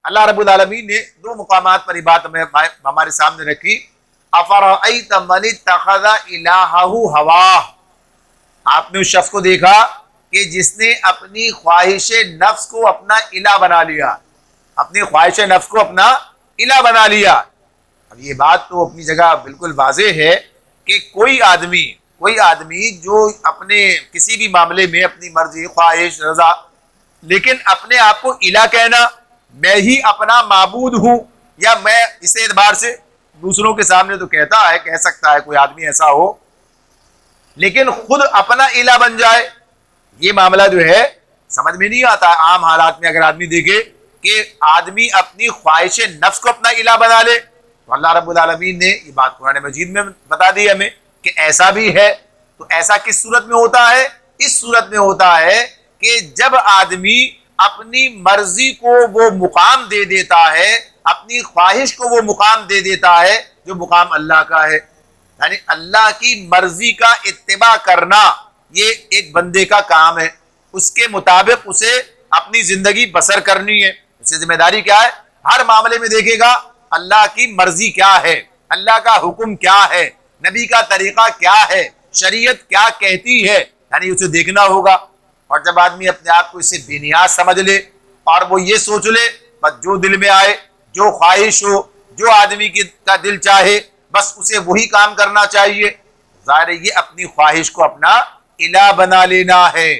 अल्लाह रब्बुल आलमीन ने दो मुकामात पर बात हमारे सामने रखी। अफरअयत मन इत्तखज़ इलाहहु हवाह, आपने उस शख्स को देखा कि जिसने अपनी ख्वाहिश नफ्स को अपना इला बना लिया, अपनी ख्वाहिश नफ्स को अपना इला बना लिया। अब ये बात तो अपनी जगह बिल्कुल वाज़ेह है कि कोई आदमी जो अपने किसी भी मामले में अपनी मर्जी, ख्वाहिश, रजा, लेकिन अपने आप को इला कहना, मैं ही अपना माबूद हूं, या मैं इस एतबार से दूसरों के सामने तो कहता है, कह सकता है कोई आदमी ऐसा हो, लेकिन खुद अपना इला बन जाए, ये मामला जो है समझ में नहीं आता। आम हालात में अगर आदमी देखे कि आदमी अपनी ख्वाहिश नफ्स को अपना इला बना ले, तो अल्लाह रब्बुल आलमीन ने ये बात कुरान मजीद में बता दी हमें कि ऐसा भी है। तो ऐसा किस सूरत में होता है? इस सूरत में होता है कि जब आदमी अपनी मर्जी को वो मुकाम दे देता है, अपनी ख्वाहिश को वो मुकाम दे देता है जो मुकाम अल्लाह का है, यानी अल्लाह की मर्जी का इत्तिबा करना ये एक बंदे का काम है। उसके मुताबिक उसे अपनी जिंदगी बसर करनी है। उसकी जिम्मेदारी क्या है? हर मामले में देखेगा अल्लाह की मर्जी क्या है, अल्लाह का हुक्म क्या है, नबी का तरीका क्या है, शरीयत क्या कहती है, यानी उसे देखना होगा। और जब आदमी अपने आप को इससे बेनियाज समझ ले और वो ये सोच ले बस जो दिल में आए, जो ख्वाहिश हो, जो आदमी का दिल चाहे, बस उसे वही काम करना चाहिए, ज़ाहिर है ये अपनी ख्वाहिश को अपना इला बना लेना है,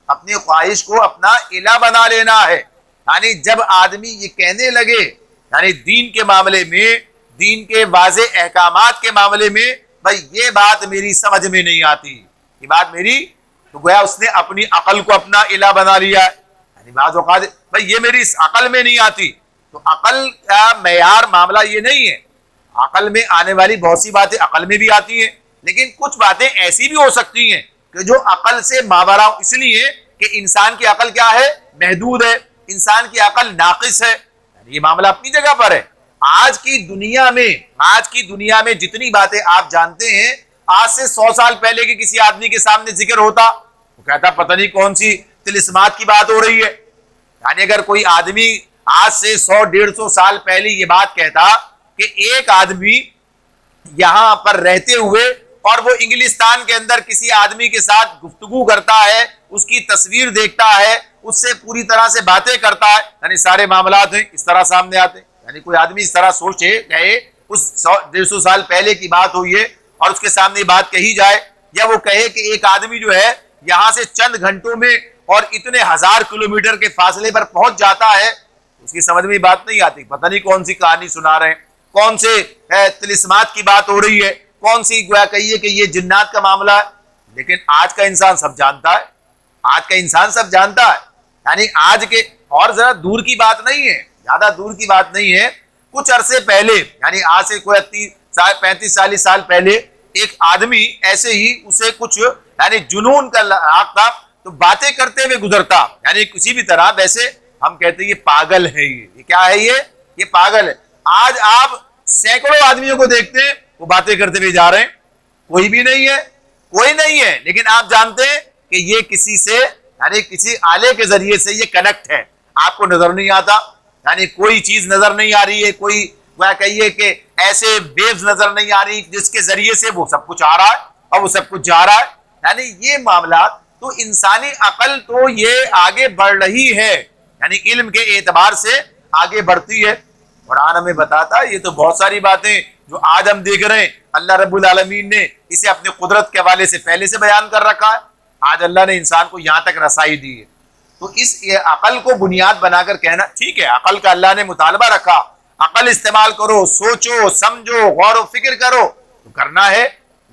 अपनी ख्वाहिश को अपना इला बना लेना है। यानी जब आदमी ये कहने लगे, यानी दीन के मामले में, दीन के वाज़े अहकामात के मामले में, भाई ये बात मेरी समझ में नहीं आती, ये बात मेरी, तो गोया उसने अपनी अकल को अपना इला बना लिया है। यानी बात औक़ात भाई ये मेरी इस अकल में नहीं आती, तो अकल का मेयार मामला ये नहीं है। अकल में आने वाली बहुत सी बातें अकल में भी आती हैं, लेकिन कुछ बातें ऐसी भी हो सकती हैं कि जो अकल से मावरा, इसलिए कि इंसान की अकल क्या है? महदूद है, इंसान की अकल नाकिस है। ये मामला अपनी जगह पर है। आज की दुनिया में जितनी बातें आप जानते हैं, आज से 100 साल पहले के किसी आदमी के सामने जिक्र होता, वो कहता पता नहीं कौन सी तिलिस्मात की बात हो रही है। यानी अगर कोई आदमी आज से 100-150 साल पहले ये बात कहता कि एक आदमी यहां पर रहते हुए और वो इंग्लिस्तान के अंदर किसी आदमी के साथ गुफ्तगू करता है, उसकी तस्वीर देखता है, उससे पूरी तरह से बातें करता है, यानी सारे मामलात हैं इस तरह सामने आते हैं। यानी कोई आदमी इस तरह सोचे, कहे उस 100-150 साल पहले की बात हुई है और उसके सामने बात कही जाए, या वो कहे कि एक आदमी जो है यहां से चंद घंटों में और इतने 1000 किलोमीटर के फासले पर पहुंच जाता है, उसकी समझ में बात नहीं आती। पता नहीं कौन सी कहानी सुना रहे हैं, कौन से तिलिस्मात की बात हो रही है, कौन सी गोया कहिए कि ये जिन्नात का मामला है। लेकिन आज का इंसान सब जानता है, आज का इंसान सब जानता है। यानी आज के, और जरा दूर की बात नहीं है, ज्यादा दूर की बात नहीं है, कुछ अरसे पहले, यानी आज से कोई 35-40 साल पहले एक आदमी ऐसे ही, उसे कुछ यानी जुनून का लाक था, तो बातें करते हुए गुजरता, यानी किसी भी तरह, वैसे हम कहते हैं ये पागल है, ये क्या है, ये पागल है। आज आप सैकड़ों आदमियों को देखते हैं वो बातें करते हुए जा रहे हैं, कोई भी नहीं है, कोई नहीं है, लेकिन आप जानते हैं कि ये किसी से, यानी किसी आले के जरिए से ये कनेक्ट है, आपको नजर नहीं आता, यानी कोई चीज नजर नहीं आ रही है, कोई वह कहिए कि ऐसे वेव्स नजर नहीं आ रही जिसके जरिए से वो सब कुछ आ रहा है और वो सब कुछ जा रहा है। यानी ये मामला तो इंसानी अकल तो ये आगे बढ़ रही है, यानी इल्म के एतबार से आगे बढ़ती है। कुरान हमें बताता है, ये तो बहुत सारी बातें जो आज हम देख रहे हैं, अल्लाह रब्बुल आलमीन ने इसे अपने कुदरत के हवाले से पहले से बयान कर रखा है। आज अल्लाह ने इंसान को यहां तक रसाई दी है, तो इस अकल को बुनियाद बनाकर कहना ठीक है, अकल का अल्लाह ने मुतालबा रखा, अकल इस्तेमाल करो, सोचो, समझो, गौर व फिक्र करो, तो करना है।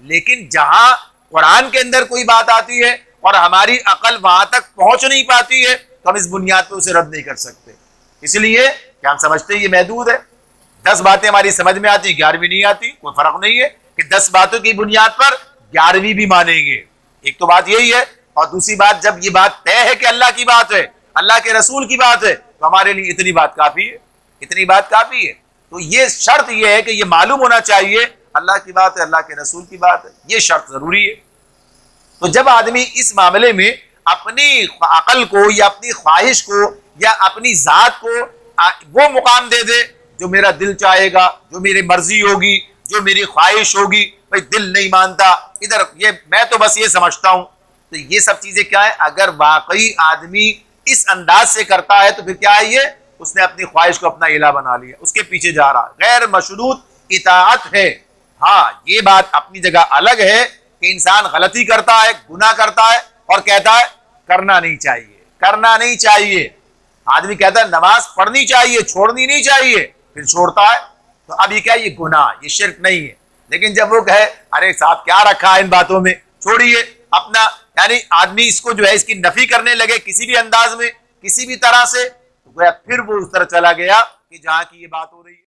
लेकिन जहां कुरान के अंदर कोई बात आती है और हमारी अकल वहां तक पहुंच नहीं पाती है, तो हम इस बुनियाद पर उसे रद्द नहीं कर सकते। इसलिए कि हम समझते हैं ये महदूद है, 10 बातें हमारी समझ में आती, 11वीं नहीं आती, कोई फर्क नहीं है कि 10 बातों की बुनियाद पर 11वीं भी मानेंगे। एक तो बात यही है, और दूसरी बात, जब ये बात तय है कि अल्लाह की बात है, अल्लाह के रसूल की बात है, तो हमारे लिए इतनी बात काफी है, इतनी बात काफी है। तो ये शर्त ये है कि ये मालूम होना चाहिए अल्लाह की बात है, अल्लाह के रसूल की बात है, ये शर्त जरूरी है। तो जब आदमी इस मामले में अपनी अकल को या अपनी ख्वाहिश को या अपनी जात को वो मुकाम दे दे जो मेरा दिल चाहेगा, जो मेरी मर्जी होगी, जो मेरी ख्वाहिश होगी। भाई दिल नहीं मानता इधर, ये मैं तो बस ये समझता हूं। तो ये सब चीजें क्या है, अगर वाकई आदमी इस अंदाज से करता है तो फिर क्या है, ये उसने अपनी ख्वाहिश को अपना इला बना लिया, उसके पीछे जा रहा, गैर मशरूत इताअत है। हाँ, ये बात अपनी जगह अलग है कि इंसान गलती करता है, गुनाह करता है और कहता है करना नहीं चाहिए, करना नहीं चाहिए। आदमी कहता है नमाज पढ़नी चाहिए, छोड़नी नहीं चाहिए, फिर छोड़ता है। तो अब ये क्या, ये गुनाह, ये शिर्क नहीं है। लेकिन जब वो कहे अरे साहब क्या रखा है इन बातों में, छोड़िए अपना, यानी आदमी इसको जो है इसकी नफी करने लगे किसी भी अंदाज में, किसी भी तरह से, तो फिर वो उस तरह चला गया कि जहां की ये बात हो रही है।